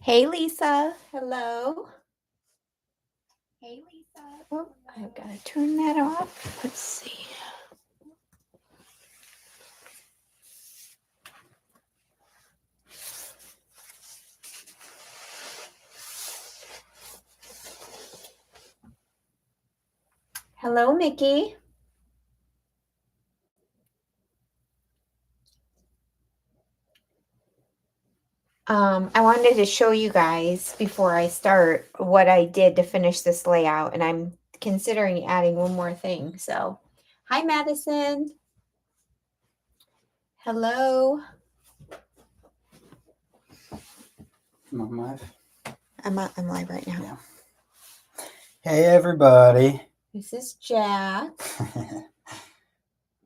Hey, Lisa. Hello. Hey, Lisa. Oh, I've got to turn that off. Let's see. Hello, Mickey. I wanted to show you guys before I start what I did to finish this layout, and I'm considering adding one more thing. So, hi, Madison. Hello. I'm live. I'm live right now. Yeah. Hey, everybody. This is Jack.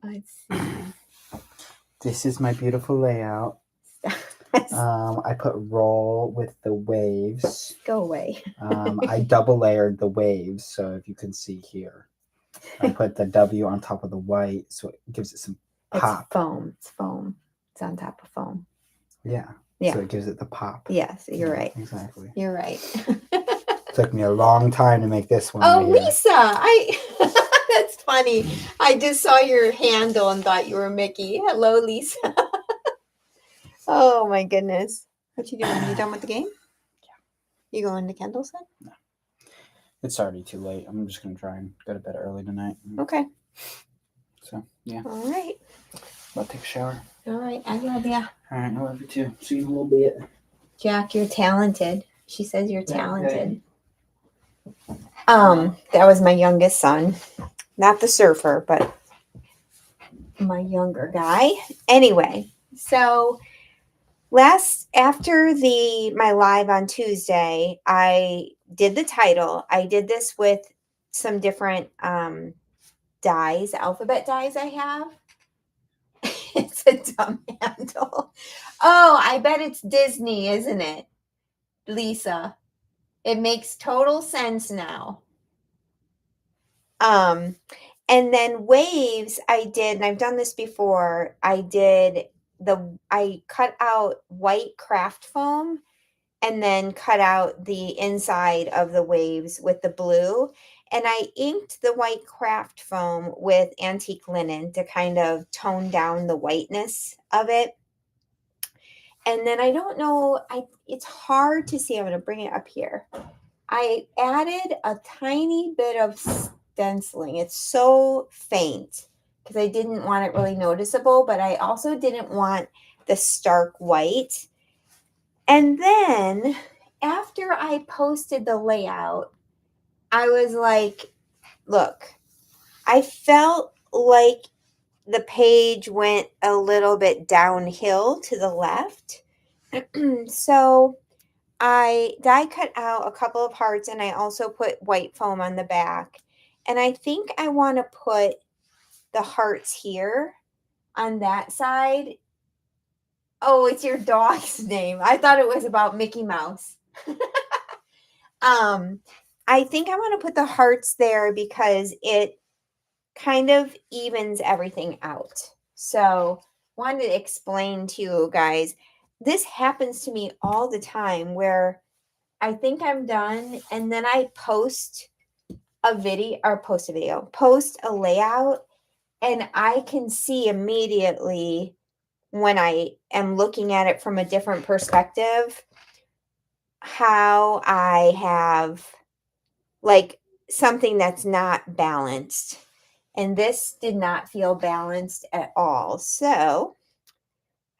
Let's see. This is my beautiful layout. I put roll with the waves. Go away. I double layered the waves, so if you can see here, I put the W on top of the white, so it gives it some pop. It's foam. It's foam. It's on top of foam. Yeah. Yeah. So it gives it the pop. Yes, you're right. Exactly. You're right. Took me a long time to make this one. Oh, right, Lisa! That's funny. I just saw your handle and thought you were Mickey. Hello, Lisa. Oh my goodness. What you doing? You done with the game? Yeah. You going to Kendall's? No. It's already too late. I'm just gonna try and go to bed early tonight. Okay. So yeah. All right. I'll take a shower. All right. I love you. All right. I love you too. See you in a little bit. Jack, you're talented. She says you're talented. That was my youngest son. Not the surfer, but my younger guy. Anyway, so after my live on Tuesday, I did the title. I did this with some different dies, alphabet dies I have. It's a dumb handle. Oh, I bet it's Disney, isn't it, Lisa? It makes total sense now. And then waves, I did, and I've done this before. I cut out white craft foam and then cut out the inside of the waves with the blue. And I inked the white craft foam with antique linen to kind of tone down the whiteness of it. And then I don't know, it's hard to see. I'm going to bring it up here. I added a tiny bit of stenciling. It's so faint because I didn't want it really noticeable, but I also didn't want the stark white. And then after I posted the layout, I was like, look, I felt like the page went a little bit downhill to the left. So I die cut out a couple of hearts, and I also put white foam on the back. And I think I want to put the hearts here on that side. Oh, it's your dog's name. I thought it was about Mickey Mouse. I think I want to put the hearts there because it kind of evens everything out. So wanted to explain to you guys, this happens to me all the time where I think I'm done and then I post a layout, and I can see immediately when I am looking at it from a different perspective how I have like something that's not balanced. And this did not feel balanced at all. So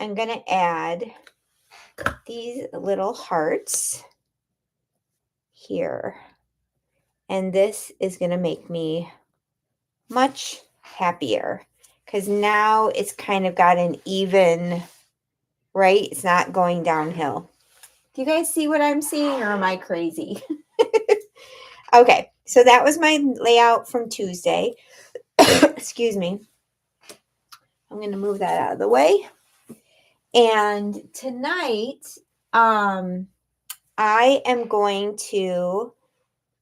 I'm going to add these little hearts here. And this is going to make me much happier because now it's kind of got an even, right? It's not going downhill. Do you guys see what I'm seeing, or am I crazy? Okay, so that was my layout from Tuesday. Excuse me. I'm going to move that out of the way. And tonight, I am going to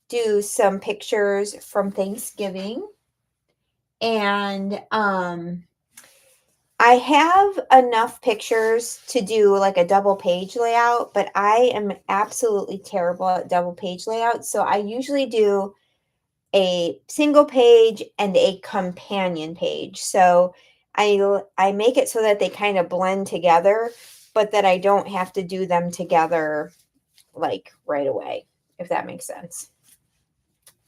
do some pictures from Thanksgiving. And I have enough pictures to do like a double page layout, but I am absolutely terrible at double page layouts. So I usually do a single page and a companion page. So I make it so that they kind of blend together, but that I don't have to do them together like right away, if that makes sense.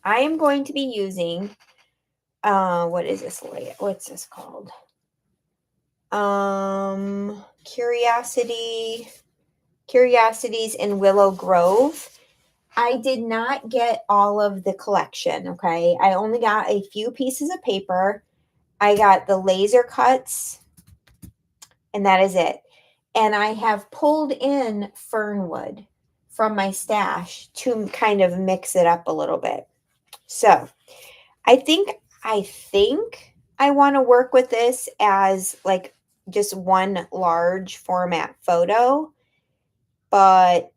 I am going to be using what is this layout? What's this called? Curiosities in Willow Grove. I did not get all of the collection, okay? I only got a few pieces of paper. I got the laser cuts, and that is it. And I have pulled in fernwood from my stash to kind of mix it up a little bit. So I think I want to work with this as like just one large format photo, but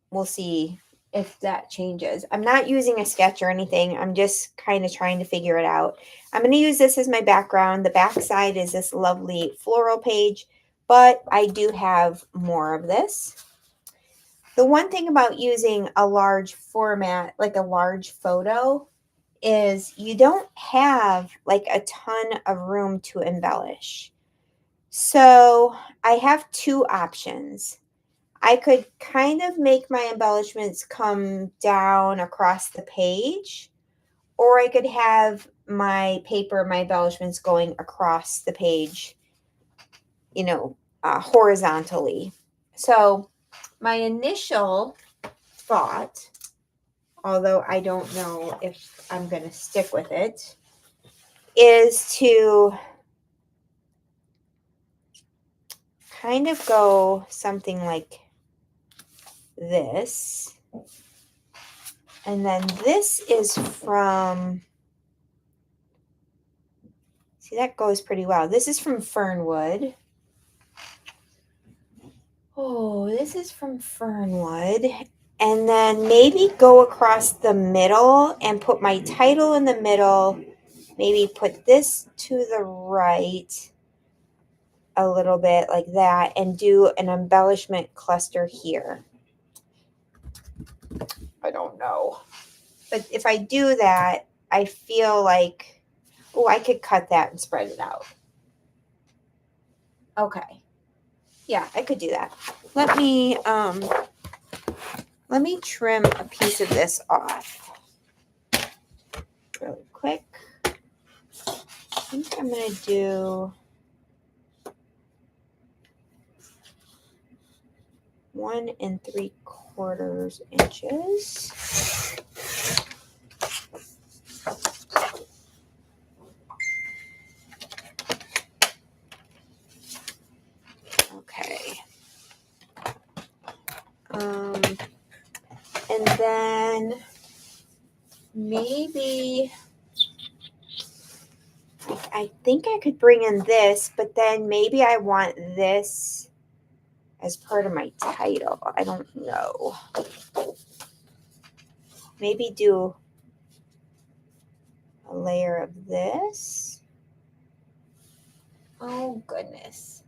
we'll see if that changes. I'm not using a sketch or anything. I'm just kind of trying to figure it out. I'm going to use this as my background. The back side is this lovely floral page, but I do have more of this. The one thing about using a large format, like a large photo, is you don't have like a ton of room to embellish. So I have two options. I could kind of make my embellishments come down across the page, or I could have my paper, my embellishments going across the page, horizontally. So my initial thought, although I don't know if I'm going to stick with it, is to kind of go something like this. And then this is from, see, that goes pretty well. This is from Fernwood. Oh, this is from Fernwood. And then maybe go across the middle and put my title in the middle. Maybe put this to the right a little bit like that and do an embellishment cluster here. I don't know. But if I do that, I feel like, oh, I could cut that and spread it out. Okay. Yeah, I could do that. Let me trim a piece of this off really quick. I think I'm going to do 1 3/4 inches. Okay. And then maybe I think I could bring in this, but then maybe I want this as part of my title. I don't know. Maybe do a layer of this. Oh goodness.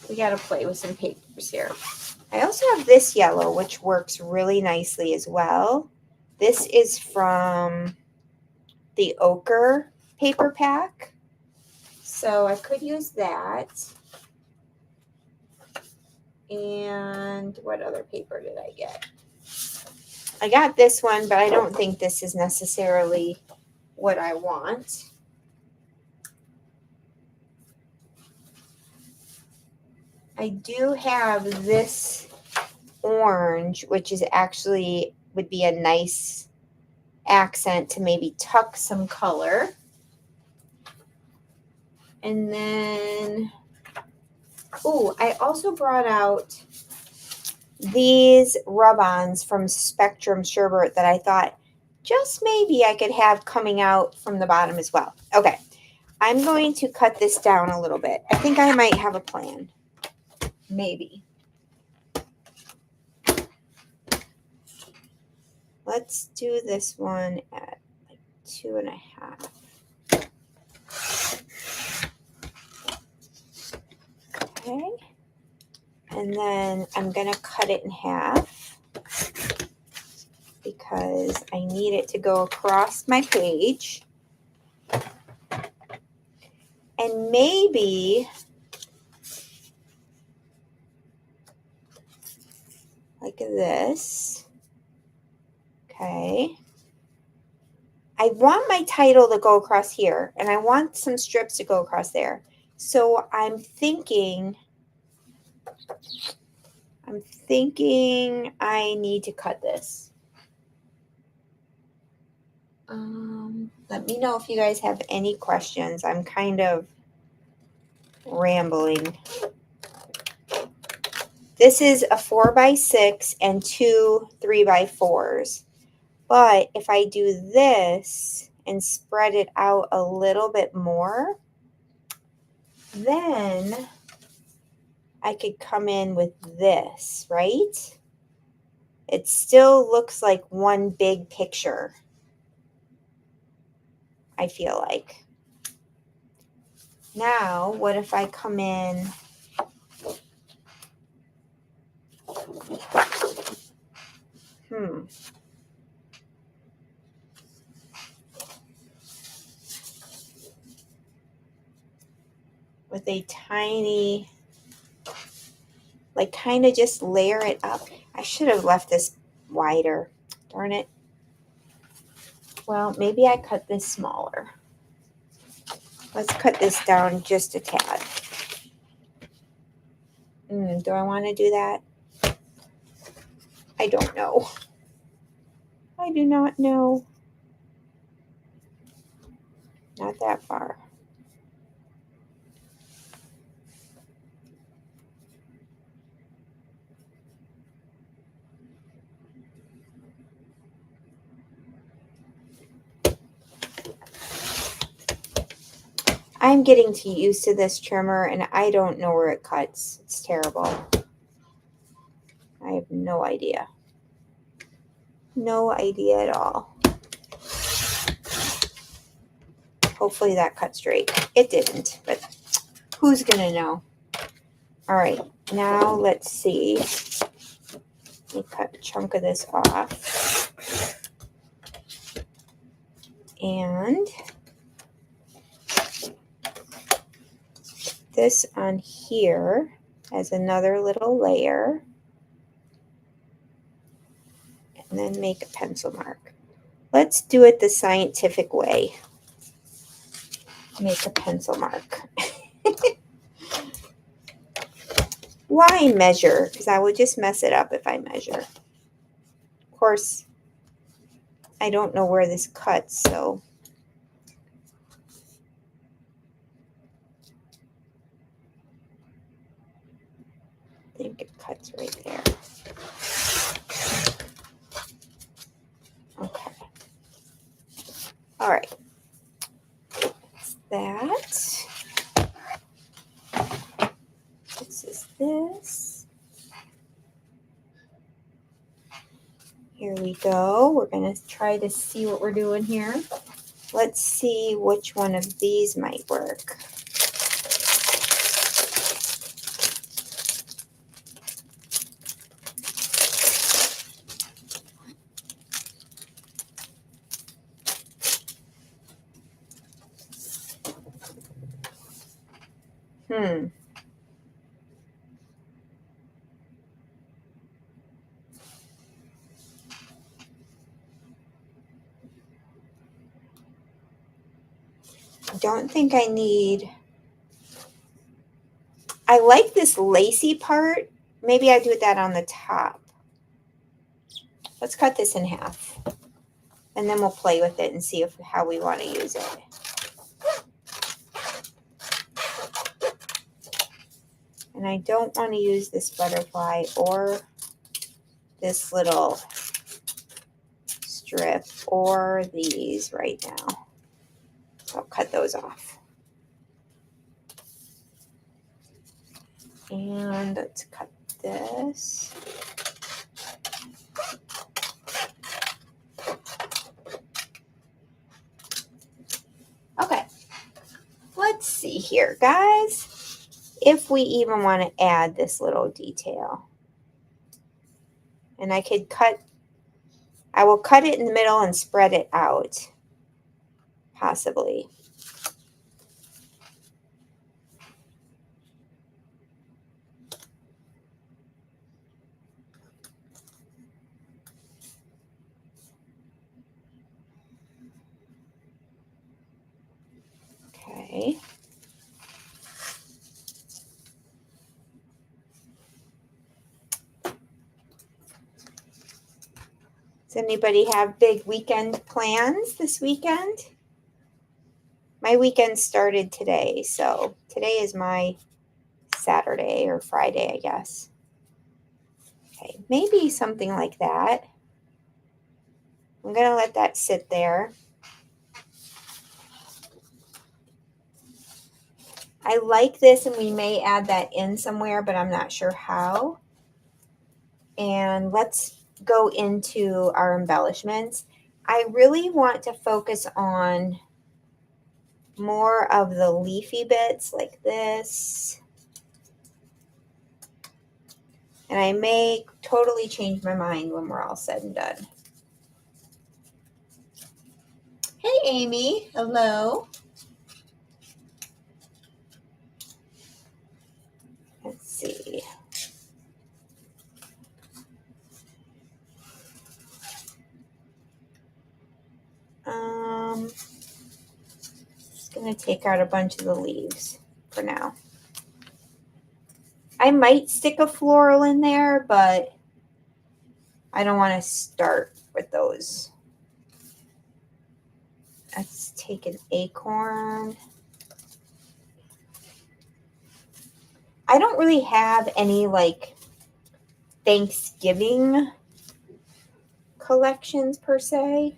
We got to play with some papers here. I also have this yellow, which works really nicely as well. This is from the ochre paper pack. So I could use that. And what other paper did I get? I got this one, but I don't think this is necessarily what I want. I do have this orange, which is actually would be a nice accent to maybe tuck some color. And then, oh, I also brought out these rub-ons from Spectrum Sherbert that I thought just maybe I could have coming out from the bottom as well. Okay, I'm going to cut this down a little bit. I think I might have a plan. Maybe. Let's do this one at like 2.5. Okay. And then I'm going to cut it in half because I need it to go across my page. And maybe like this. Okay. I want my title to go across here, and I want some strips to go across there. So I'm thinking I need to cut this. Let me know if you guys have any questions. I'm kind of rambling. This is a 4x6 and two 3x4s. But if I do this and spread it out a little bit more, then I could come in with this, right? It still looks like one big picture, I feel like. Now, what if I come in with a tiny, like kind of just layer it up. I should have left this wider. Darn it. Well, maybe I cut this smaller. Let's cut this down just a tad. Do I want to do that? I don't know. I do not know. Not that far. I'm getting too used to this trimmer and I don't know where it cuts. It's terrible. I have no idea. No idea at all. Hopefully that cut straight. It didn't, but who's gonna know? All right, now let's see. Let me cut a chunk of this off. And this on here as another little layer. And then make a pencil mark. Let's do it the scientific way. Make a pencil mark. Why measure? Because I would just mess it up if I measure. Of course, I don't know where this cuts, so I think it cuts right there. Okay. All right. That's that. This is this. Here we go. We're going to try to see what we're doing here. Let's see which one of these might work. I don't think I need... I like this lacy part. Maybe I do that on the top. Let's cut this in half. And then we'll play with it and see how we want to use it. And I don't want to use this butterfly or this little strip or these right now. So I'll cut those off. And let's cut this. see here, guys, if we even want to add this little detail. And I will cut it in the middle and spread it out, possibly. Okay. Does anybody have big weekend plans this weekend? My weekend started today, so today is my Saturday or Friday, I guess. Okay, maybe something like that. I'm going to let that sit there. I like this, and we may add that in somewhere, but I'm not sure how. And let's go into our embellishments. I really want to focus on more of the leafy bits like this. And I may totally change my mind when we're all said and done. Hey, Amy. Hello. Let's see. Just going to take out a bunch of the leaves for now. I might stick a floral in there, but I don't want to start with those. Let's take an acorn. I don't really have any like Thanksgiving collections per se.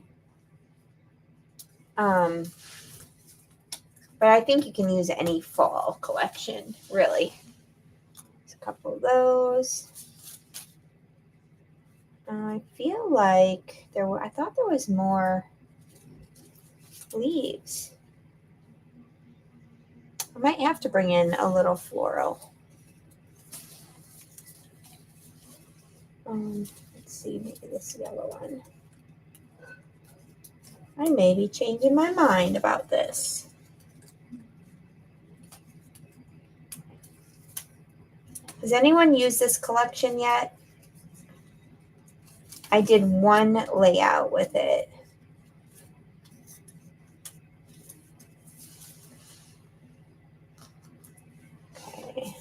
But I think you can use any fall collection, really. There's a couple of those. I feel like I thought there was more leaves. I might have to bring in a little floral. Let's see, maybe this yellow one. I may be changing my mind about this. Has anyone used this collection yet? I did one layout with it. Okay.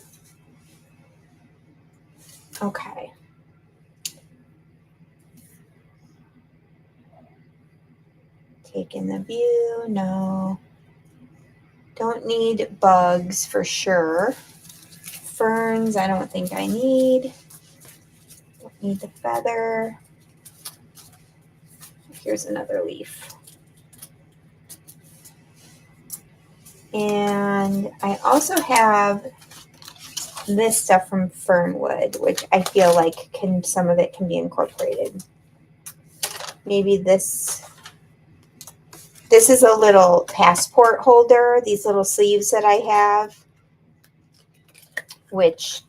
Okay. Taking the view, no. Don't need bugs for sure. Ferns, I don't think I need. Don't need the feather. Here's another leaf. And I also have this stuff from Fernwood, which I feel like some of it can be incorporated. Maybe this is a little passport holder, these little sleeves that I have, which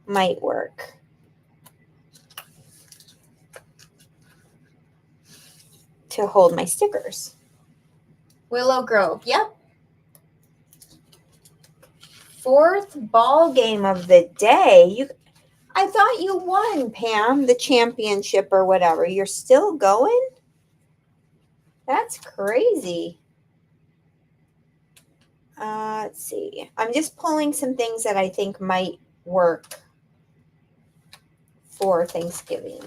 might work. To hold my stickers. Willow Grove, yep. Fourth ball game of the day. I thought you won, Pam, the championship or whatever. You're still going? That's crazy. Let's see. I'm just pulling some things that I think might work for Thanksgiving.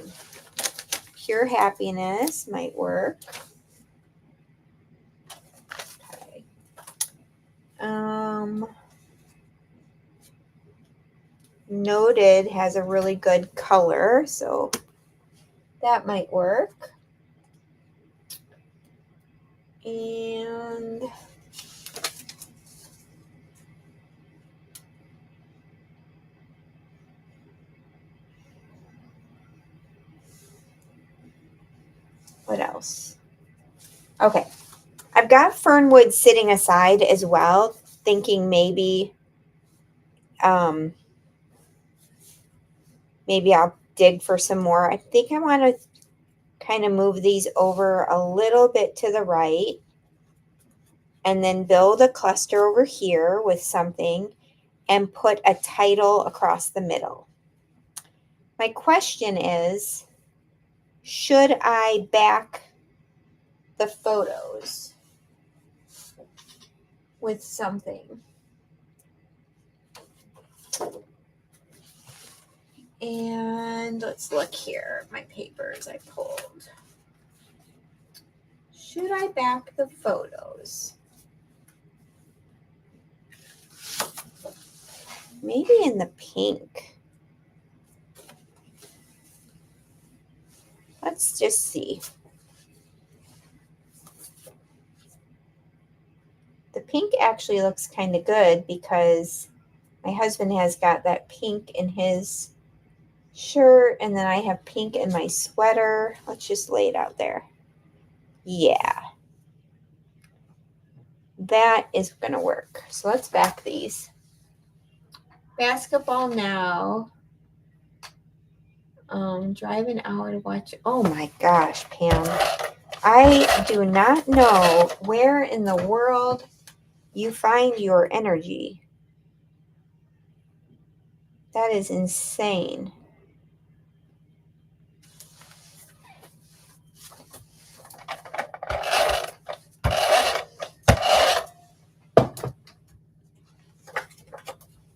Pure happiness might work. Okay. Noted has a really good color, so that might work. And what else? Okay, I've got Fernwood sitting aside as well, thinking maybe maybe I'll dig for some more. I think I want to kind of move these over a little bit to the right and then build a cluster over here with something and put a title across the middle. My question is, should I back the photos with something? And let's look here, my papers I pulled. Should I back the photos? Maybe in the pink. Let's just see. The pink actually looks kind of good because my husband has got that pink in his shirt, and then I have pink in my sweater. Let's just lay it out there. Yeah, that is going to work. So let's back these. Basketball now. Drive an hour to watch. Oh my gosh, Pam. I do not know where in the world you find your energy. That is insane.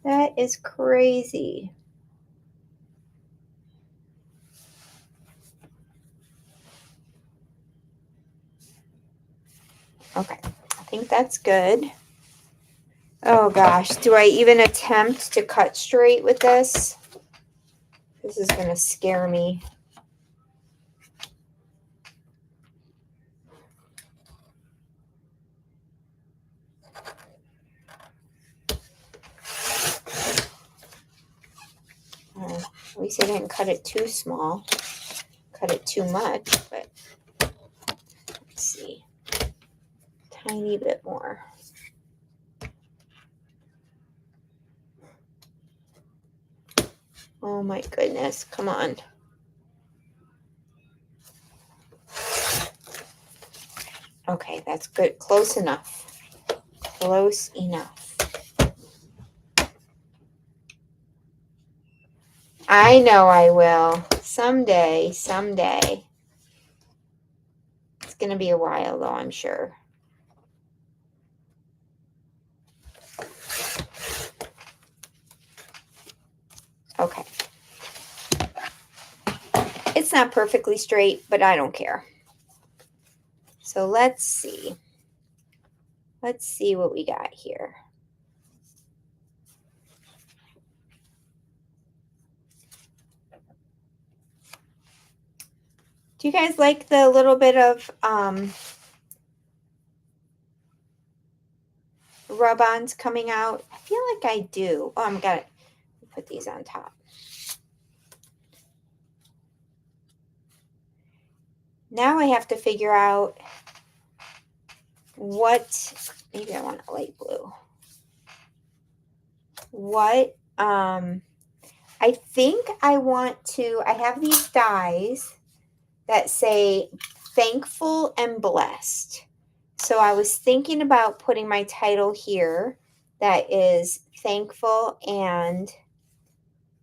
That is crazy. Okay, I think that's good. Oh gosh, do I even attempt to cut straight with this? This is going to scare me. At least I didn't cut it too small. Cut it too much, but let's see. Tiny bit more. Oh my goodness, come on. Okay, that's good. Close enough. Close enough. I know I will. Someday. It's going to be a while though, I'm sure. Okay. It's not perfectly straight, but I don't care. So let's see. Let's see what we got here. Do you guys like the little bit of rub-ons coming out? I feel like I do. Oh, I'm gonna put these on top. Now I have to figure out what, maybe I want a light blue. What, I think I want to, I have these dies that say thankful and blessed. So I was thinking about putting my title here that is thankful and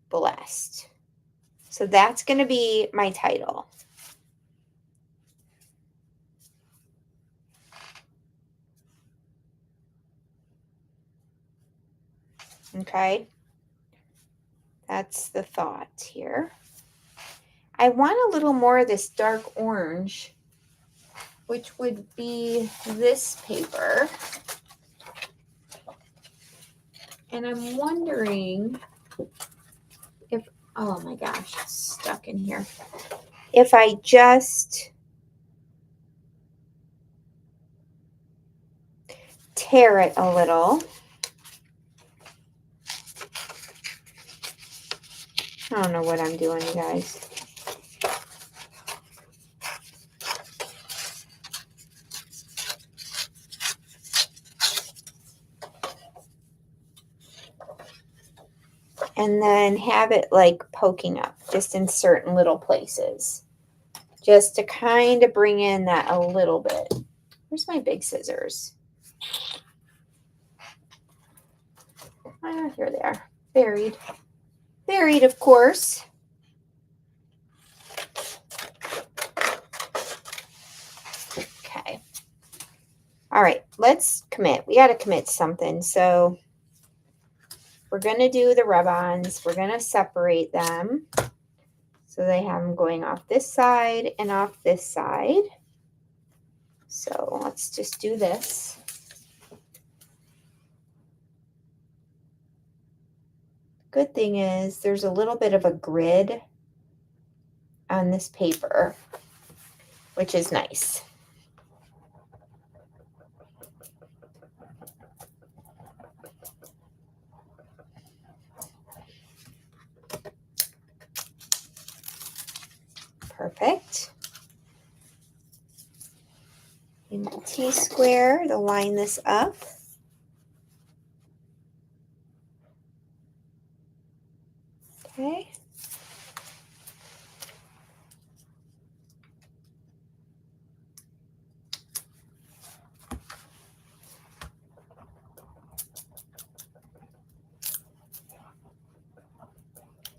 blessed. So that's going to be my title. Okay. That's the thought here. I want a little more of this dark orange, which would be this paper. And I'm wondering if, oh my gosh, it's stuck in here. If I just tear it a little. I don't know what I'm doing, you guys. and then have it like poking up just in certain little places, just to kind of bring in that a little bit. Where's my big scissors? Here they are, buried. Buried, of course. Okay. All right, let's commit. We got to commit something. So we're going to do the rub-ons. We're going to separate them. So they have them going off this side and off this side. So let's just do this. Good thing is there's a little bit of a grid on this paper, which is nice. Perfect. In the T-square to line this up. Okay.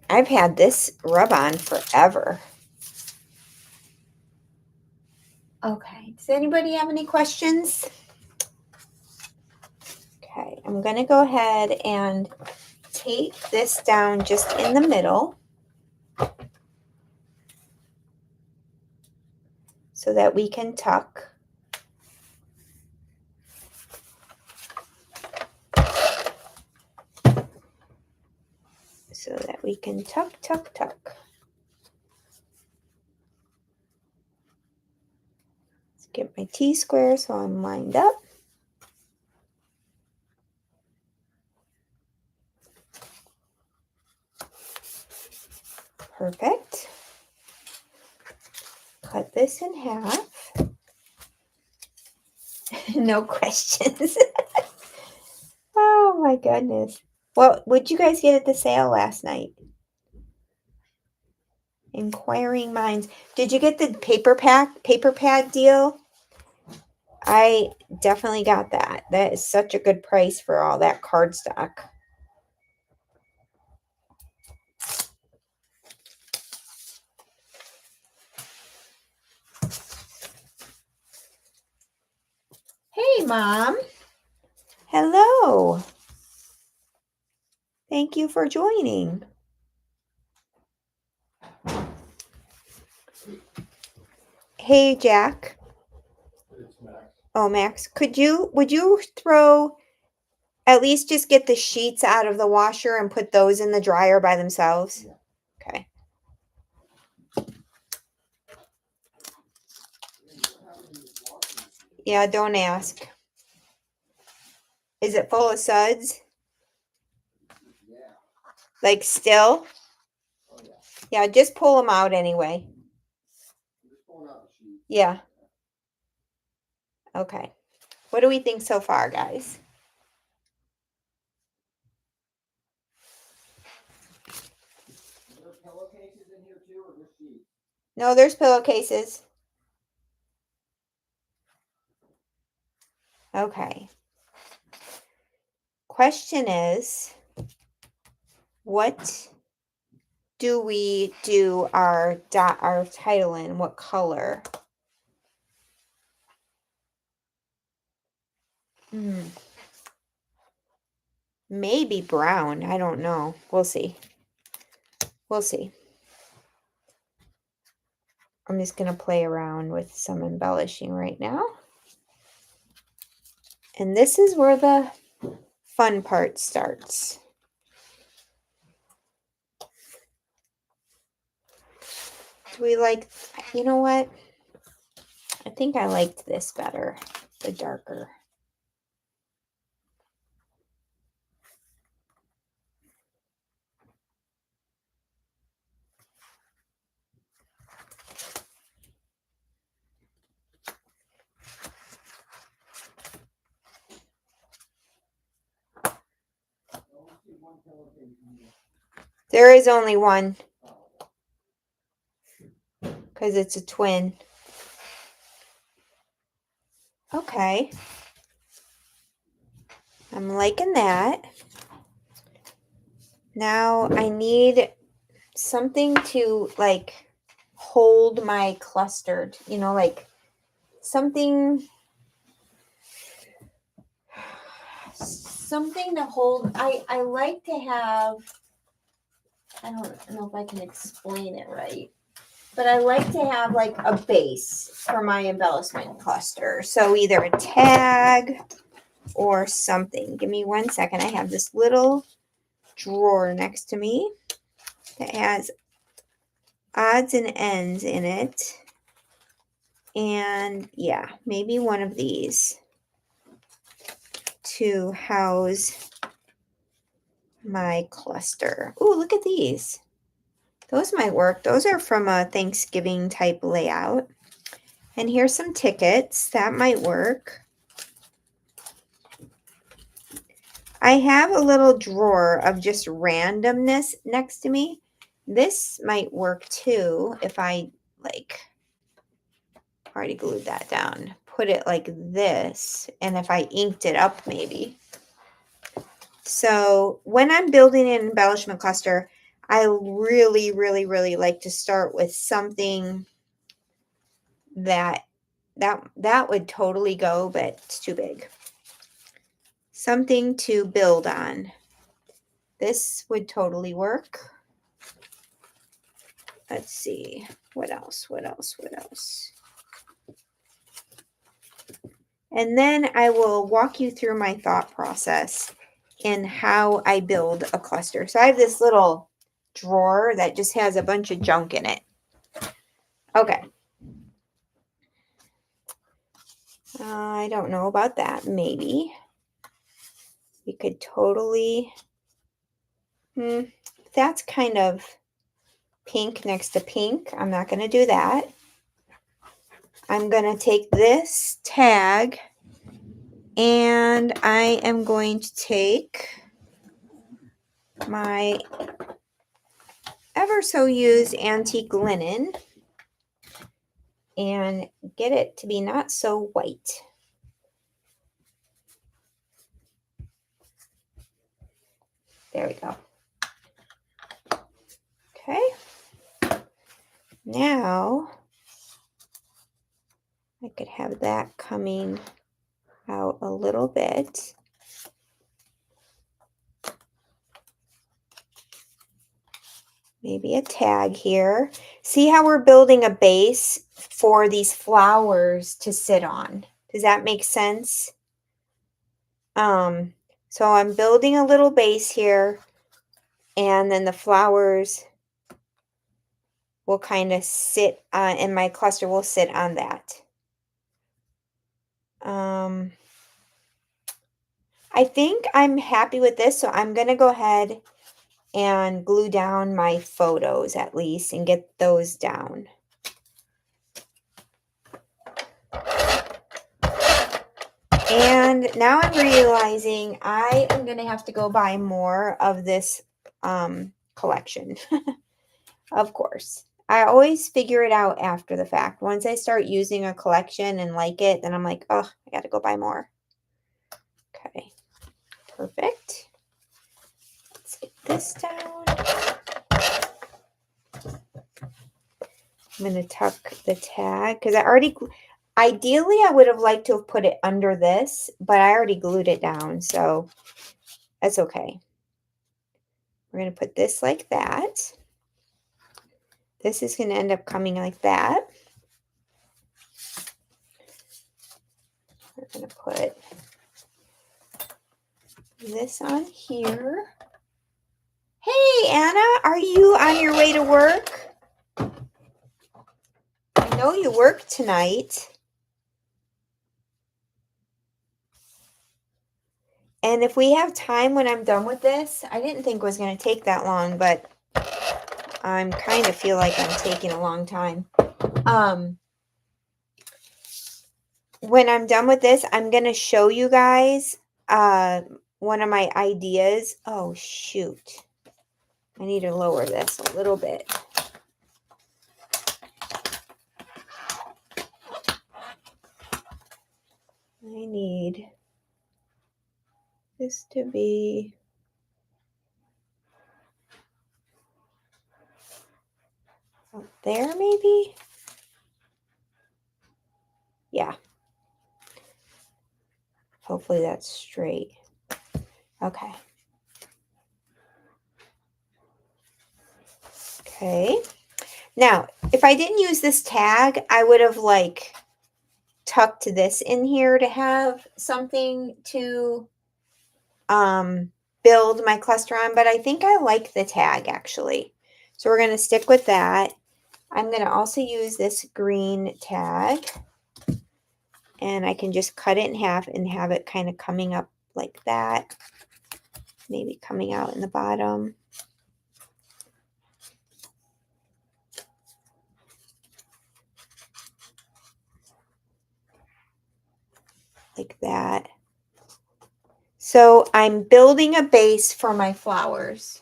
I've had this rub-on forever. Okay, does anybody have any questions? Okay, I'm going to go ahead and tape this down just in the middle so that we can tuck. So that we can tuck, tuck, tuck. Let's get my T-square so I'm lined up. Perfect. Cut this in half. No questions. Oh my goodness. What would you guys get at the sale last night? Inquiring minds. Did you get the paper pad deal? I definitely got that. That is such a good price for all that cardstock. Hey, Mom. Hello. Thank you for joining. Hey, Jack. It's Max. Oh, Max. Would you throw, at least just get the sheets out of the washer and put those in the dryer by themselves? Yeah. Okay. Yeah, don't ask. Is it full of suds? Yeah. Like still? Oh yeah. Yeah, just pull them out anyway. I'm just pulling out the sheet. Yeah. Okay. What do we think so far, guys? Are there pillowcases in here too, or just sheets? No, there's pillowcases. Okay. Question is, what do we do our title in? What color? Maybe brown. I don't know. We'll see. We'll see. I'm just going to play around with some embellishing right now. And this is where the fun part starts. Do we like, you know what? I think I liked this better, the darker. I only see one pillowcase in here. There is only one because it's a twin. Okay. I'm liking that. Now I need something to like hold my clustered, you know, like something to hold. I like to have, I don't know if I can explain it right, but I like to have like a base for my embellishment cluster. So either a tag or something. Give me 1 second. I have this little drawer next to me that has odds and ends in it. And yeah, maybe one of these to house my cluster. Ooh, look at these. Those might work. Those are from a Thanksgiving type layout. And here's some tickets. That might work. I have a little drawer of just randomness next to me. This might work too if I like already glued that down. Put it like this. And if I inked it up maybe. So when I'm building an embellishment cluster, I really, really, really like to start with something that would totally go, but it's too big. Something to build on. This would totally work. Let's see. What else? What else? What else? And then I will walk you through my thought process in how I build a cluster. So I have this little drawer that just has a bunch of junk in it. Okay. I don't know about that. Maybe we could totally. That's kind of pink next to pink. I'm not going to do that. I'm going to take this tag and I am going to take my ever so used antique linen and get it to be not so white. There we go. Okay. Now I could have that coming out a little bit. Maybe a tag here. See how we're building a base for these flowers to sit on? Does that make sense? So I'm building a little base here, and then the flowers will kind of sit on, and my cluster will sit on that. I think I'm happy with this, so I'm going to go ahead and glue down my photos at least and get those down. And now I'm realizing I am going to have to go buy more of this collection. Of course. I always figure it out after the fact. Once I start using a collection and like it, then I'm like, oh, I got to go buy more. Okay. Perfect. Let's get this down. I'm going to tuck the tag because ideally I would have liked to have put it under this, but I already glued it down, so that's okay. We're going to put this like that. This is going to end up coming like that. We're going to put this on here. Hey, Anna, are you on your way to work? I know you work tonight. And if we have time when I'm done with this, I didn't think it was going to take that long, but I'm kind of feel like I'm taking a long time. When I'm done with this, I'm going to show you guys one of my ideas. Oh, shoot. I need to lower this a little bit. I need this to be up there, maybe? Yeah. Hopefully that's straight. Okay. Okay. Now, if I didn't use this tag, I would have like tucked this in here to have something to build my cluster on, but I think I like the tag actually. So we're going to stick with that. I'm going to also use this green tag, and I can just cut it in half and have it kind of coming up like that. Maybe coming out in the bottom. Like that. So I'm building a base for my flowers.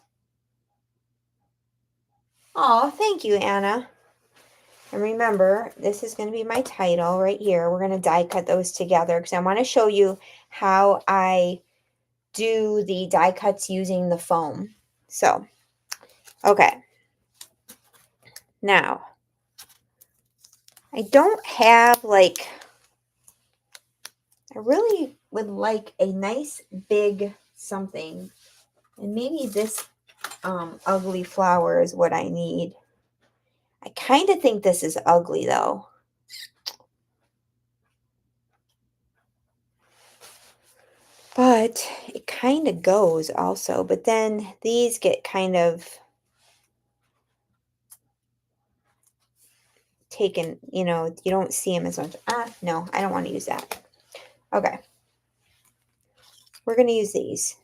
Oh, thank you, Anna. And remember, this is going to be my title right here. We're going to die cut those together because I want to show you how I do the die cuts using the foam. So, okay. Now, I don't have like, I really would like a nice big something. And maybe this ugly flower is what I need. I kind of think this is ugly though. But it kind of goes also. But then these get kind of taken, you know, you don't see them as much. No, I don't want to use that. Okay. We're going to use these.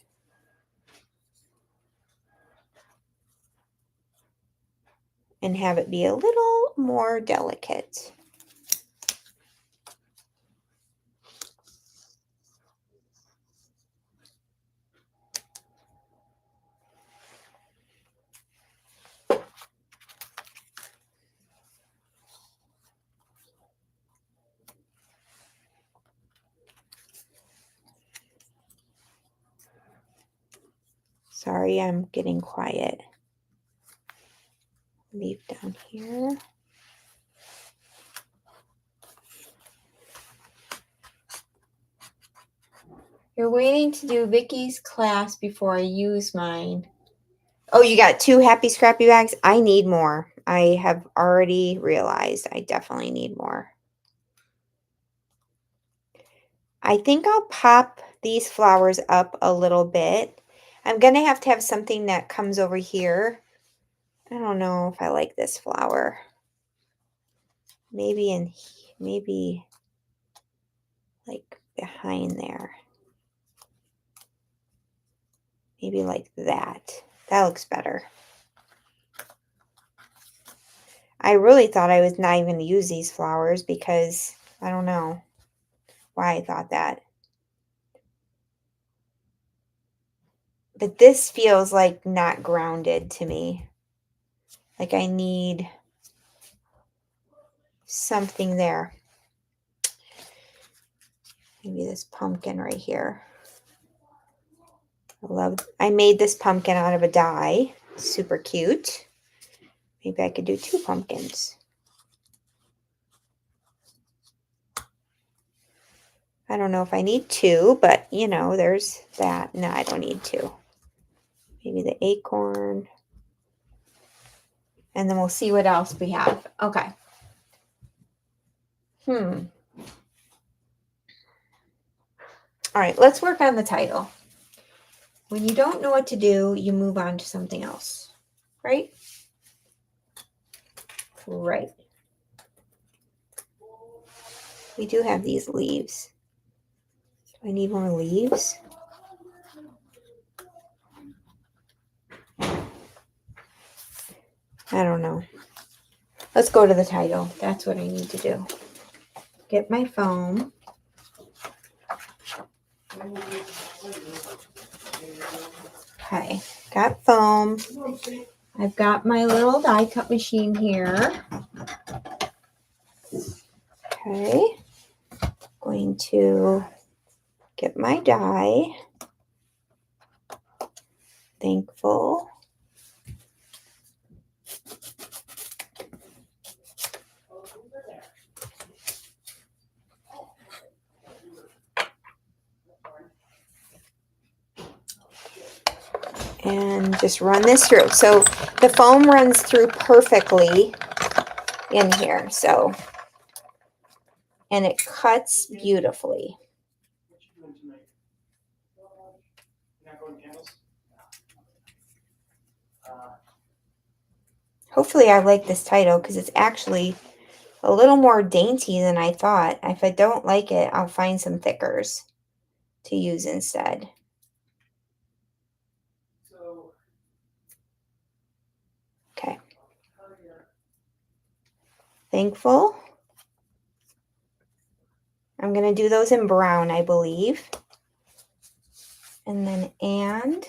And have it be a little more delicate. Sorry, I'm getting quiet. Leave down here. You're waiting to do Vicky's class before I use mine. Oh, you got 2 happy scrappy bags? I need more. I have already realized I definitely need more. I think I'll pop these flowers up a little bit. I'm going to have something that comes over here. I don't know if I like this flower. Maybe like behind there. Maybe like that. That looks better. I really thought I was not even going to use these flowers because I don't know why I thought that. But this feels like not grounded to me. Like I need something there. Maybe this pumpkin right here. I made this pumpkin out of a die. Super cute. Maybe I could do 2 pumpkins. I don't know if I need 2, but you know, there's that. No, I don't need 2. Maybe the acorn. And then we'll see what else we have. Okay. All right, let's work on the title. When you don't know what to do, you move on to something else, right? Right. We do have these leaves. Do I need more leaves? I don't know. Let's go to the title. That's what I need to do. Get my foam. Okay, cut foam. I've got my little die cut machine here. Okay. Going to get my die. Thankful. And just run this through. So the foam runs through perfectly in here. So, and it cuts beautifully. What you doing tonight? Not going to candles? Hopefully I like this title because it's actually a little more dainty than I thought. If I don't like it, I'll find some thickers to use instead. So, Okay. Thankful. I'm going to do those in brown, I believe. And then and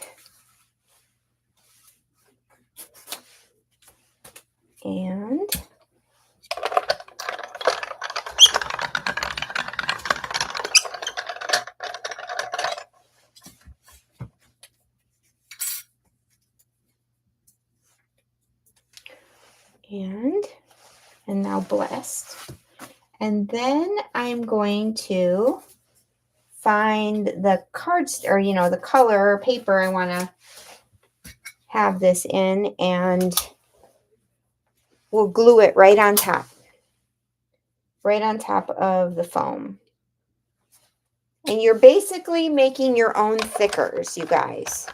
and now blessed. And then I'm going to find the cards, or the color or paper I want to have this in, and we'll glue it right on top of the foam. And you're basically making your own thickers, you guys.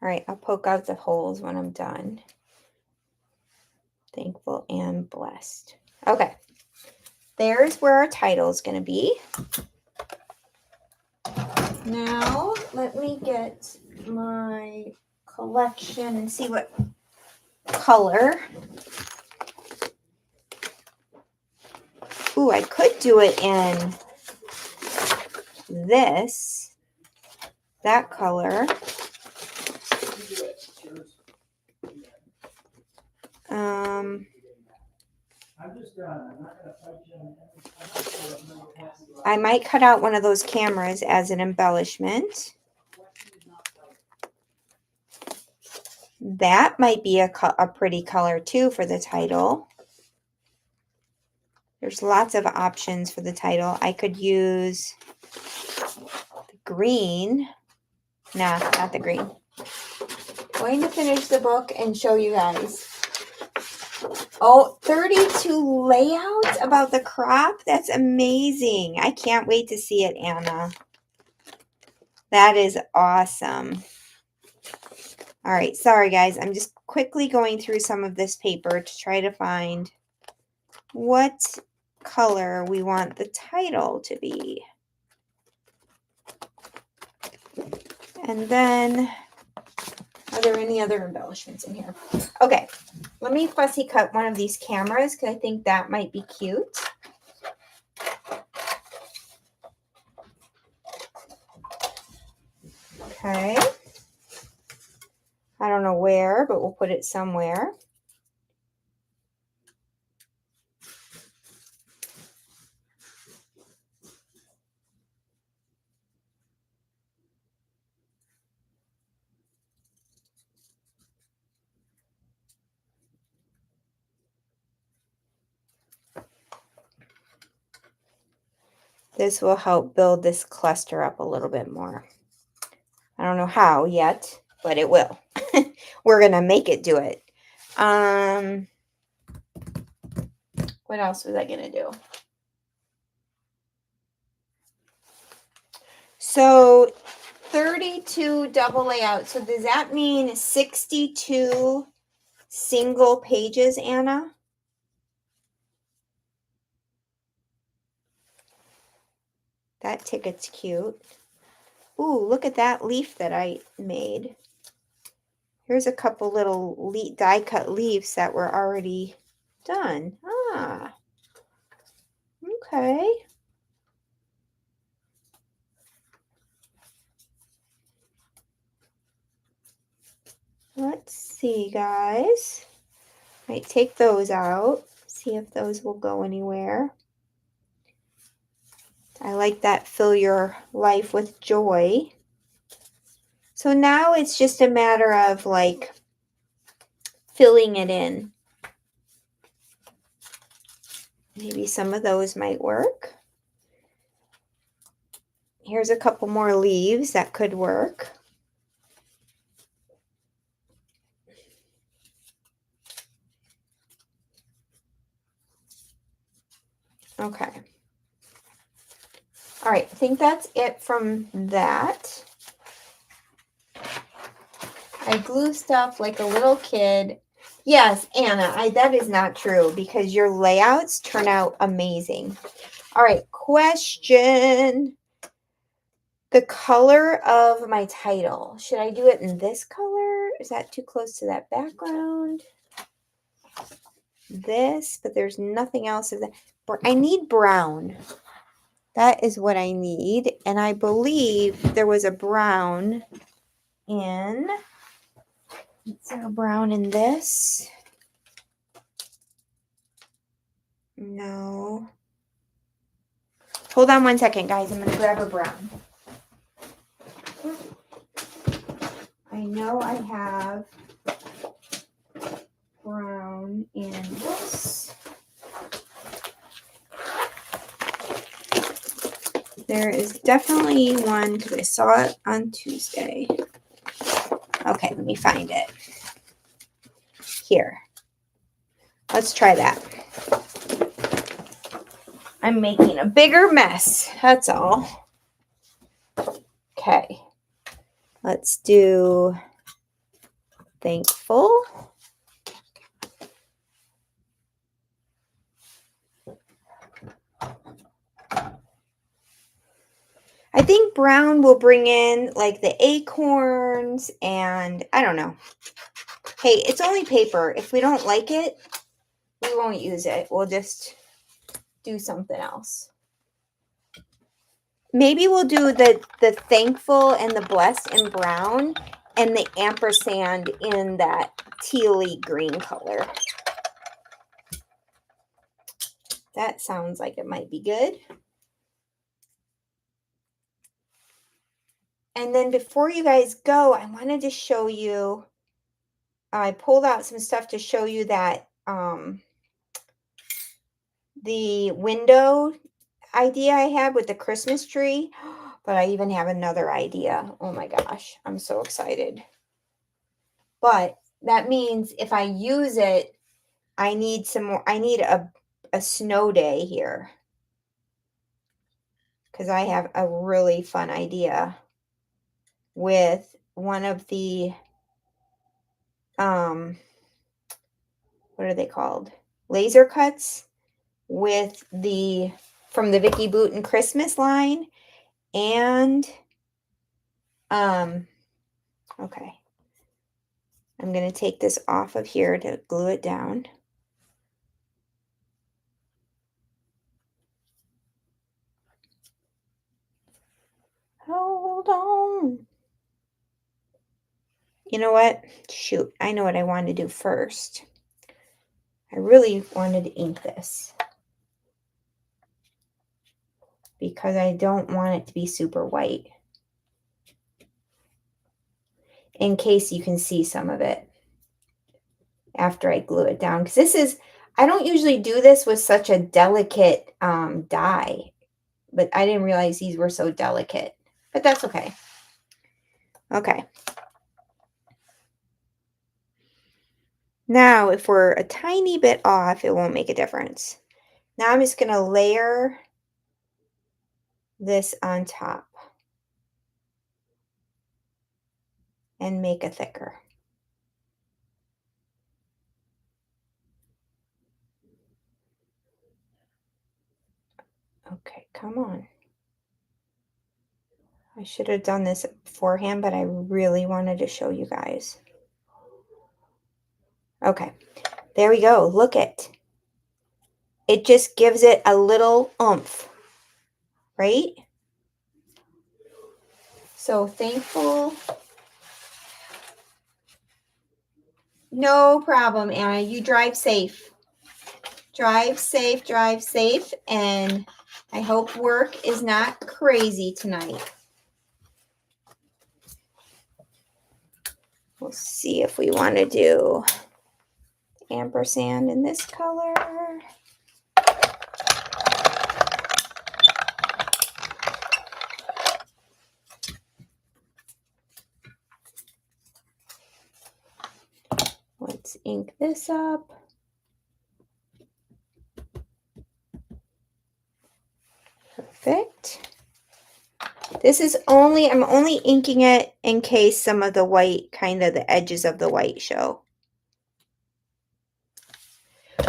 All right, I'll poke out the holes when I'm done. Thankful and blessed. Okay, there's where our title is going to be. Now, let me get my collection and see what color. Ooh, I could do it in that color. I might cut out one of those cameras as an embellishment. That might be a pretty color too for the title. There's lots of options for the title. I could use the green. Nah, not the green. Going to finish the book and show you guys. Oh, 32 layouts about the crop. That's amazing. I can't wait to see it, Anna. That is awesome. All right, sorry guys. I'm just quickly going through some of this paper to try to find what color we want the title to be. And then, are there any other embellishments in here? Okay, let me fussy cut one of these cameras because I think that might be cute. Okay. I don't know where, but we'll put it somewhere. This will help build this cluster up a little bit more. I don't know how yet, but it will. We're going to make it do it. What else was I going to do? So 32 double layout. So does that mean 62 single pages, Anna? That ticket's cute. Ooh, look at that leaf that I made. Here's a couple little die cut leaves that were already done. Ah, okay. Let's see, guys. Might take those out. See if those will go anywhere. I like that fill your life with joy. So now it's just a matter of like filling it in. Maybe some of those might work. Here's a couple more leaves that could work. Okay. All right, I think that's it from that. I glue stuff like a little kid. Yes, Anna, that is not true because your layouts turn out amazing. All right, question. The color of my title. Should I do it in this color? Is that too close to that background? This, but there's nothing else of that. I need brown. That is what I need. And I believe there was a brown in, is there a brown in this? No. Hold on one second, guys. I'm going to grab a brown. I know I have brown in this. There is definitely one because I saw it on Tuesday. Okay, let me find it. Here. Let's try that. I'm making a bigger mess. That's all. Okay. Let's do thankful. I think brown will bring in like the acorns and I don't know. Hey, it's only paper. If we don't like it, we won't use it. We'll just do something else. Maybe we'll do the thankful and the blessed in brown and the ampersand in that tealy green color. That sounds like it might be good. And then before you guys go, I wanted to show you, I pulled out some stuff to show you that the window idea I had with the Christmas tree, but I even have another idea. Oh my gosh, I'm so excited. But that means if I use it, I need some more, I need a snow day here. Because I have a really fun idea with one of the, what are they called? Laser cuts with the, from the Vicky Booten Christmas line. And, okay. I'm going to take this off of here to glue it down. Hold on. You know what? Shoot, I know what I want to do first. I really wanted to ink this because I don't want it to be super white. In case you can see some of it after I glue it down. Because this is, I don't usually do this with such a delicate die, but I didn't realize these were so delicate. But that's okay. Okay. Now, if we're a tiny bit off, it won't make a difference. Now I'm just going to layer this on top and make it thicker. Okay, come on. I should have done this beforehand, but I really wanted to show you guys. Okay, there we go. Look it. It just gives it a little oomph, right? So thankful. No problem, Anna. You drive safe. Drive safe, and I hope work is not crazy tonight. We'll see if we want to do ampersand in this color. Let's ink this up. Perfect. This is I'm only inking it in case some of the white, kind of the edges of the white show.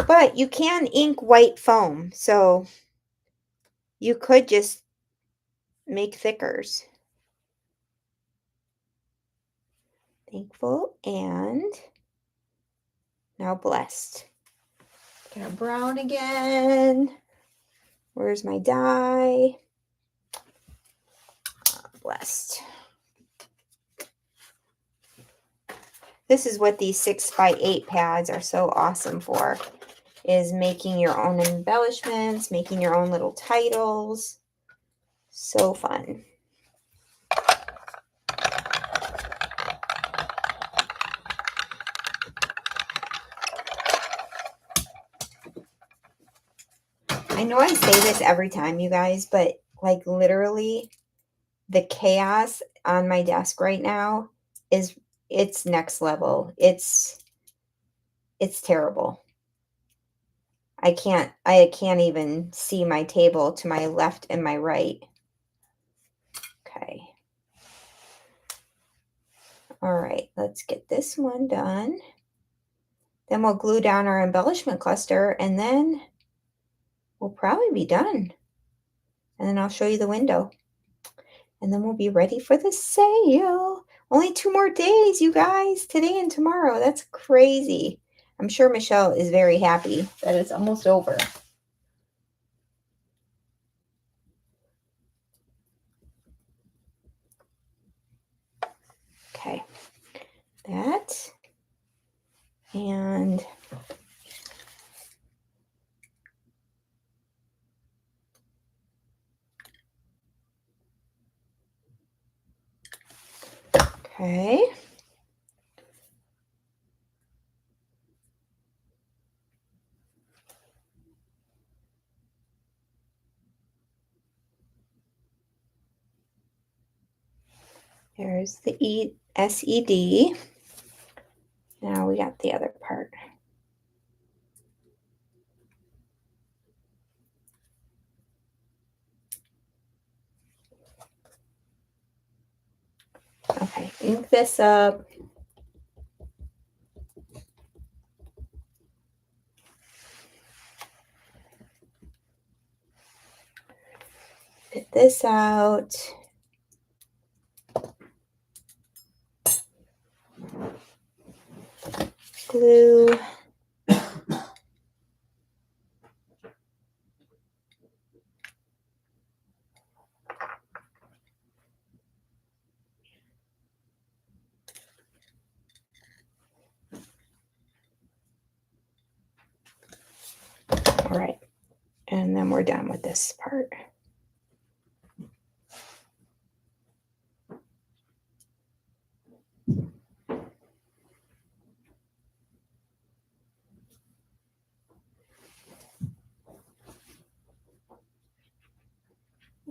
But you can ink white foam, so you could just make thickers. Thankful and now blessed. Get our brown again. Where's my die? Blessed. This is what these 6x8 pads are so awesome for, is making your own embellishments, making your own little titles. So fun. I know I say this every time, you guys, but like literally the chaos on my desk right now it's next level. It's terrible. I can't even see my table to my left and my right. Okay. All right, let's get this one done. Then we'll glue down our embellishment cluster and then we'll probably be done. And then I'll show you the window. And then we'll be ready for the sale. Only 2 more days, you guys. Today and tomorrow. That's crazy. I'm sure Michelle is very happy that it's almost over. Okay. That. And okay. There's the SED. Now we got the other part. Okay, ink this up. Get this out. Glue. All right, and then we're done with this part.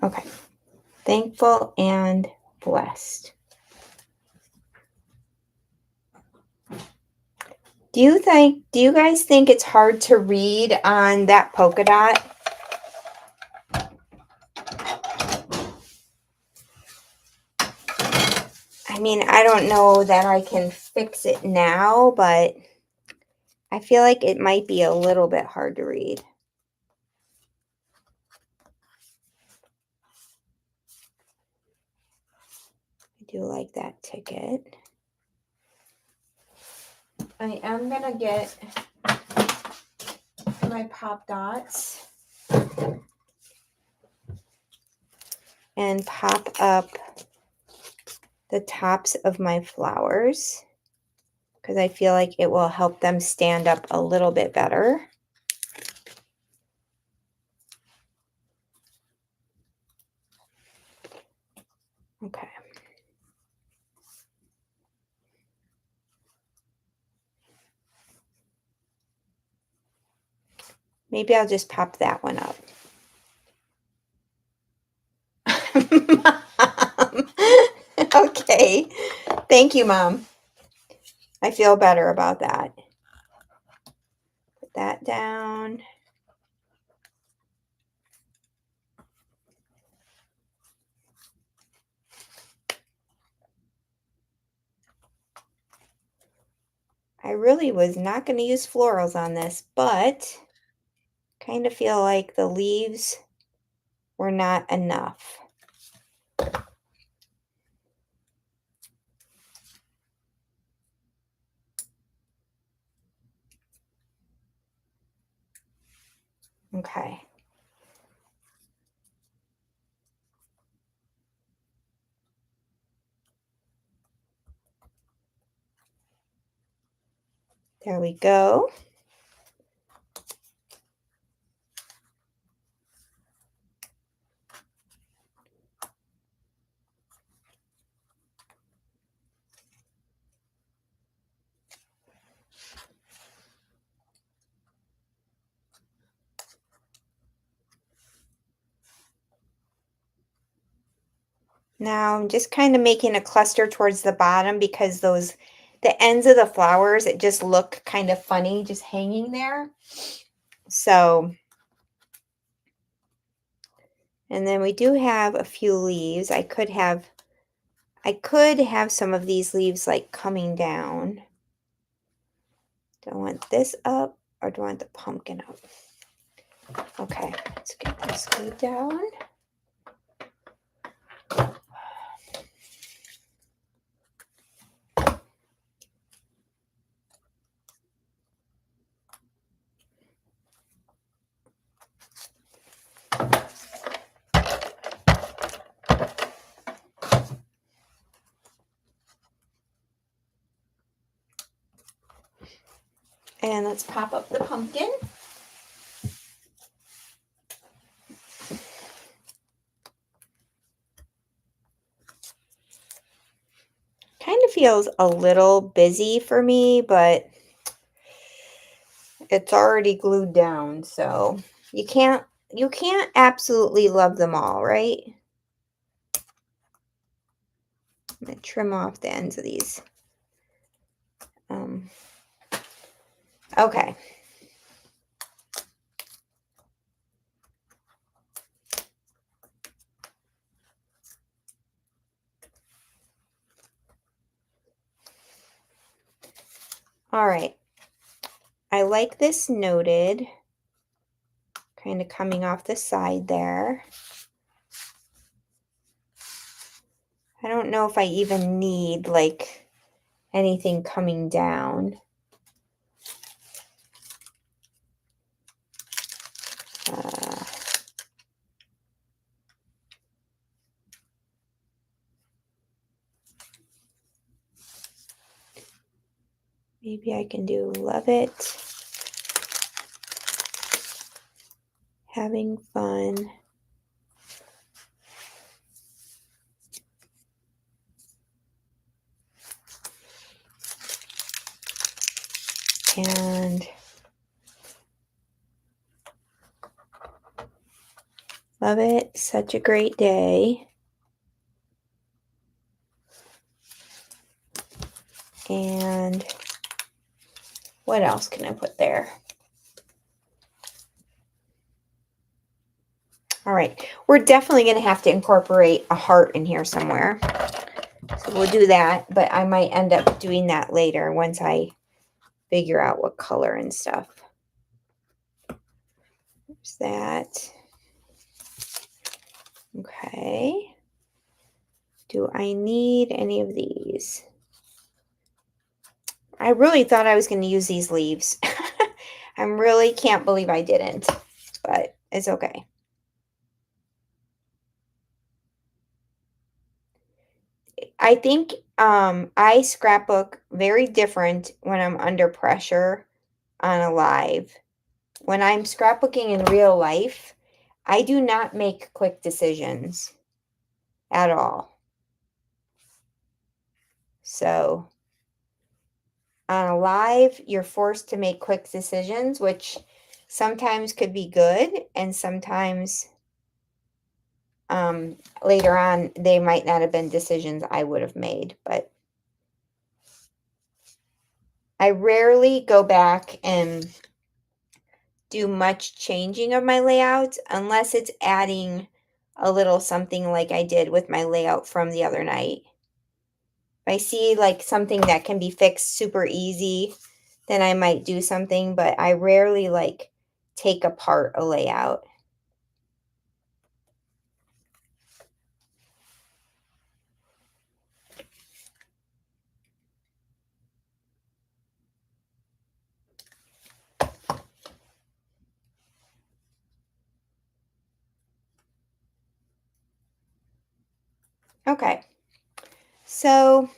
Okay, thankful and blessed. Do you guys think it's hard to read on that polka dot? I mean, I don't know that I can fix it now, but I feel like it might be a little bit hard to read. do like that ticket. I am gonna get my pop dots and pop up the tops of my flowers because I feel like it will help them stand up a little bit better. Okay. Maybe I'll just pop that one up. Mom. Okay. Thank you, Mom. I feel better about that. Put that down. I really was not going to use florals on this, but kind of feel like the leaves were not enough. Okay. There we go. Now I'm just kind of making a cluster towards the bottom because the ends of the flowers, it just look kind of funny just hanging there. So, and then we do have a few leaves. I could have some of these leaves like coming down. Do I want this up or do I want the pumpkin up? Okay, let's get this glued down. And let's pop up the pumpkin. Kind of feels a little busy for me, but it's already glued down, so you can't absolutely love them all, right? I'm gonna trim off the ends of these. Okay. All right. I like this noted, kind of coming off the side there. I don't know if I even need like anything coming down. Maybe I can do love it, having fun, and love it, such a great day. And what else can I put there? All right, we're definitely going to have to incorporate a heart in here somewhere. So we'll do that, but I might end up doing that later once I figure out what color and stuff. There's that. Okay. Do I need any of these? I really thought I was going to use these leaves. I really can't believe I didn't, but it's okay. I think I scrapbook very different when I'm under pressure on a live. When I'm scrapbooking in real life, I do not make quick decisions at all. So on a live, you're forced to make quick decisions, which sometimes could be good, and sometimes later on, they might not have been decisions I would have made, but I rarely go back and do much changing of my layout unless it's adding a little something like I did with my layout from the other night. If I see like something that can be fixed super easy, then I might do something, but I rarely like take apart a layout. Okay, so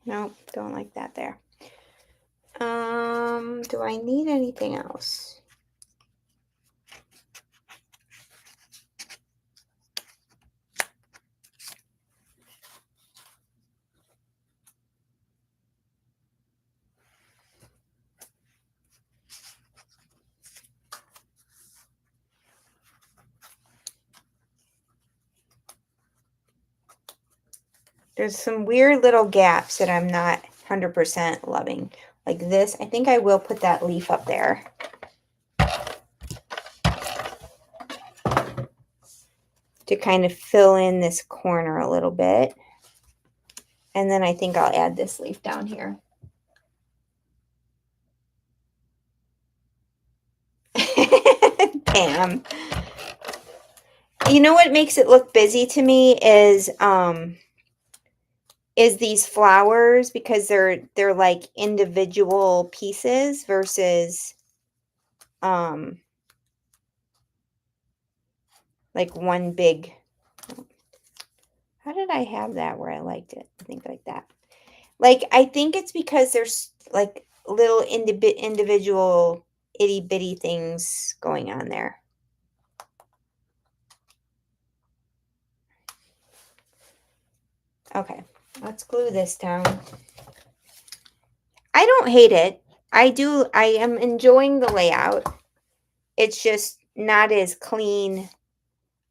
no, don't like that there. Do I need anything else? There's some weird little gaps that I'm not 100% loving. Like this, I think I will put that leaf up there. To kind of fill in this corner a little bit. And then I think I'll add this leaf down here. Damn. You know what makes it look busy to me is these flowers, because they're like individual pieces versus like one big. How did I have that where I liked it? I think like that. Like I think it's because there's like little individual itty bitty things going on there. Okay, let's glue this down. I don't hate it. I am enjoying the layout. It's just not as clean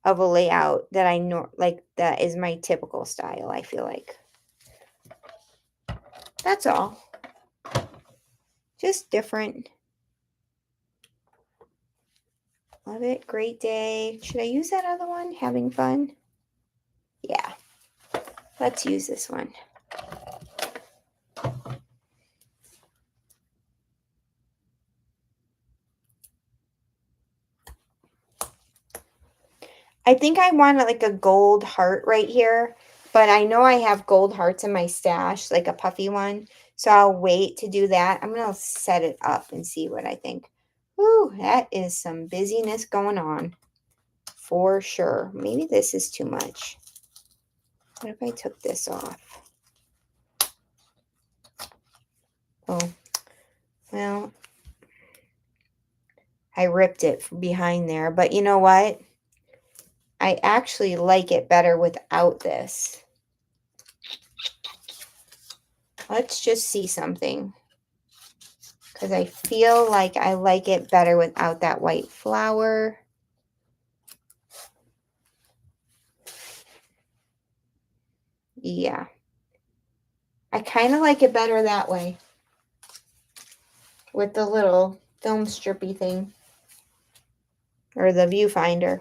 of a layout that I know, like that is my typical style, I feel like. That's all. Just different. Love it. Great day. Should I use that other one? Having fun? Yeah. Let's use this one. I think I want like a gold heart right here, but I know I have gold hearts in my stash, like a puffy one. So I'll wait to do that. I'm going to set it up and see what I think. Ooh, that is some busyness going on for sure. Maybe this is too much. What if I took this off? Oh, well, I ripped it behind there, but you know what? I actually like it better without this. Let's just see something. Because I feel like I like it better without that white flower. Yeah. I kind of like it better that way. With the little film strippy thing. Or the viewfinder.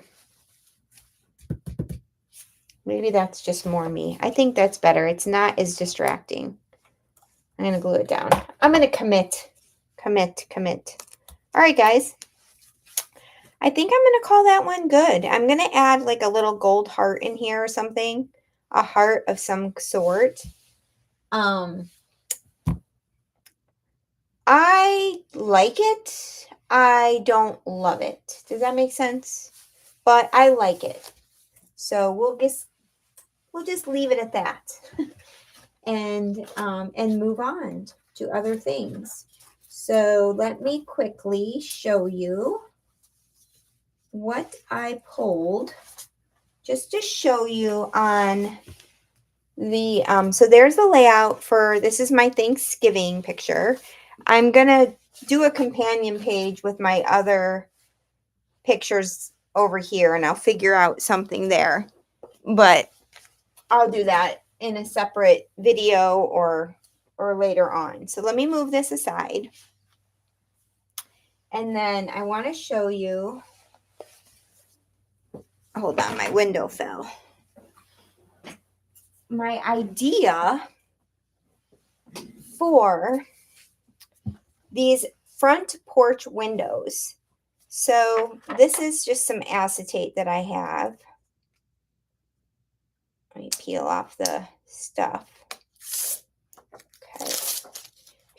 Maybe that's just more me. I think that's better. It's not as distracting. I'm going to glue it down. I'm going to commit. Commit. All right, guys. I think I'm going to call that one good. I'm going to add like a little gold heart in here or something, a heart of some sort. I like it. I don't love it. Does that make sense? But I like it. So we'll just leave it at that. And move on to other things. So let me quickly show you what I pulled just to show you on the so there's the layout for this is my Thanksgiving picture. I'm gonna do a companion page with my other pictures over here and I'll figure out something there, but I'll do that in a separate video or later on. So let me move this aside. And then I want to show you, hold on, my window fell. My idea for these front porch windows. So this is just some acetate that I have. Let me peel off the stuff. Okay.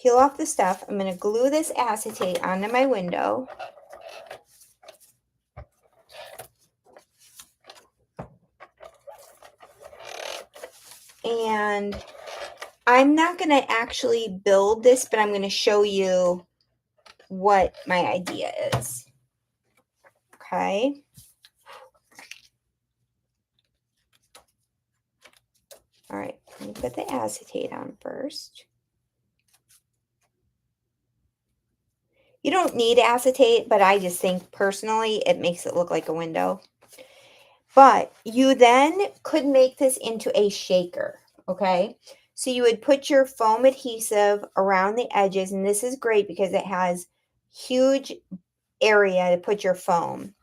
Peel off the stuff. I'm going to glue this acetate onto my window. And I'm not going to actually build this, but I'm going to show you what my idea is. Okay. All right, let me put the acetate on first. You don't need acetate, but I just think personally it makes it look like a window. But you then could make this into a shaker, okay? So you would put your foam adhesive around the edges, and this is great because it has huge area to put your foam.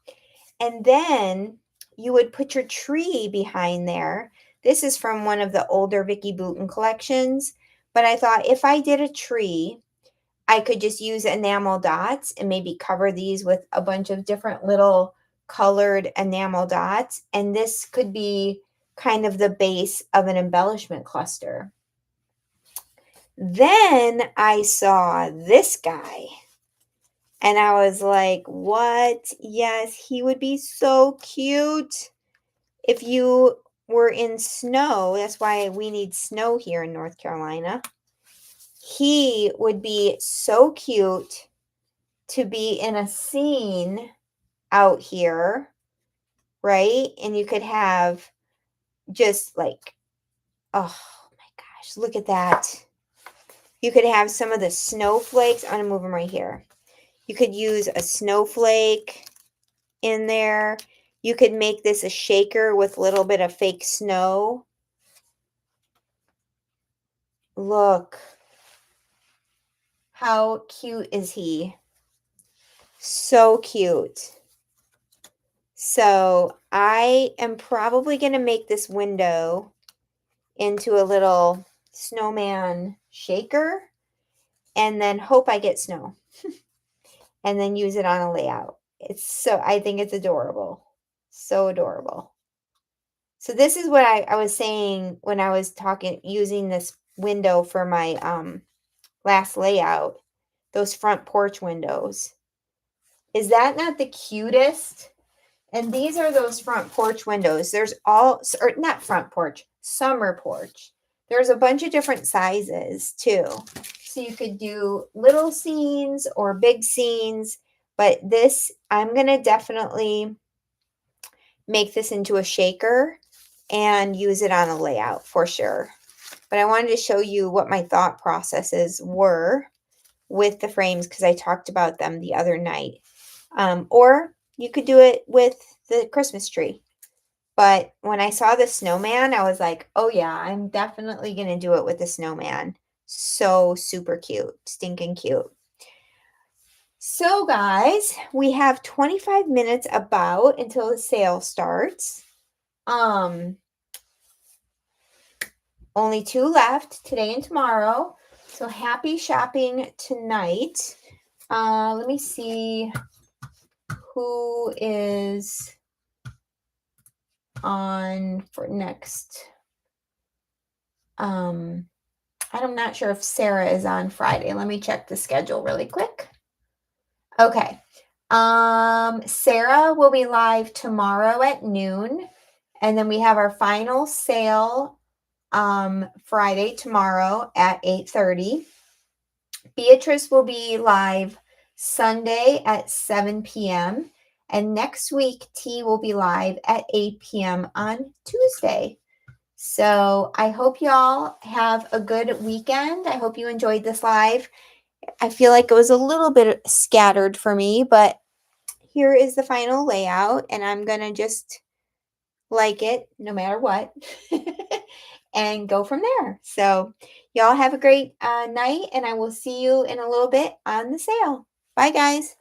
And then you would put your tree behind there. This is from one of the older Vicky Bouton collections, but I thought if I did a tree, I could just use enamel dots and maybe cover these with a bunch of different little colored enamel dots. And this could be kind of the base of an embellishment cluster. Then I saw this guy and I was like, what? Yes, he would be so cute if you were in snow. That's why we need snow here in North Carolina. He would be so cute to be in a scene out here, right? And you could have just like, oh my gosh, look at that. You could have some of the snowflakes. I'm going to move them right here. You could use a snowflake in there. You could make this a shaker with a little bit of fake snow. Look. How cute is he? So cute. So I am probably going to make this window into a little snowman shaker and then hope I get snow and then use it on a layout. I think it's adorable. So adorable. So this is what I was saying when I was using this window for my last layout, those front porch windows. Is that not the cutest? And these are those front porch windows. There's or not front porch, summer porch. There's a bunch of different sizes too. So you could do little scenes or big scenes, but this, I'm going to definitely make this into a shaker and use it on a layout for sure. But I wanted to show you what my thought processes were with the frames because I talked about them the other night. Or you could do it with the Christmas tree. But when I saw the snowman, I was like, oh yeah, I'm definitely going to do it with the snowman. So super cute, stinking cute. So guys, we have 25 minutes about until the sale starts. Only 2 left, today and tomorrow. So happy shopping tonight. Let me see who is on for next. I'm not sure if Sarah is on Friday. Let me check the schedule really quick. Okay. Sarah will be live tomorrow at noon. And then we have our final sale Friday tomorrow at 8:30. Beatrice will be live Sunday at 7 p.m. And next week, T will be live at 8 p.m. on Tuesday. So I hope y'all have a good weekend. I hope you enjoyed this live. I feel like it was a little bit scattered for me, but here is the final layout, and I'm going to just like it no matter what and go from there. So y'all have a great night, and I will see you in a little bit on the sale. Bye, guys.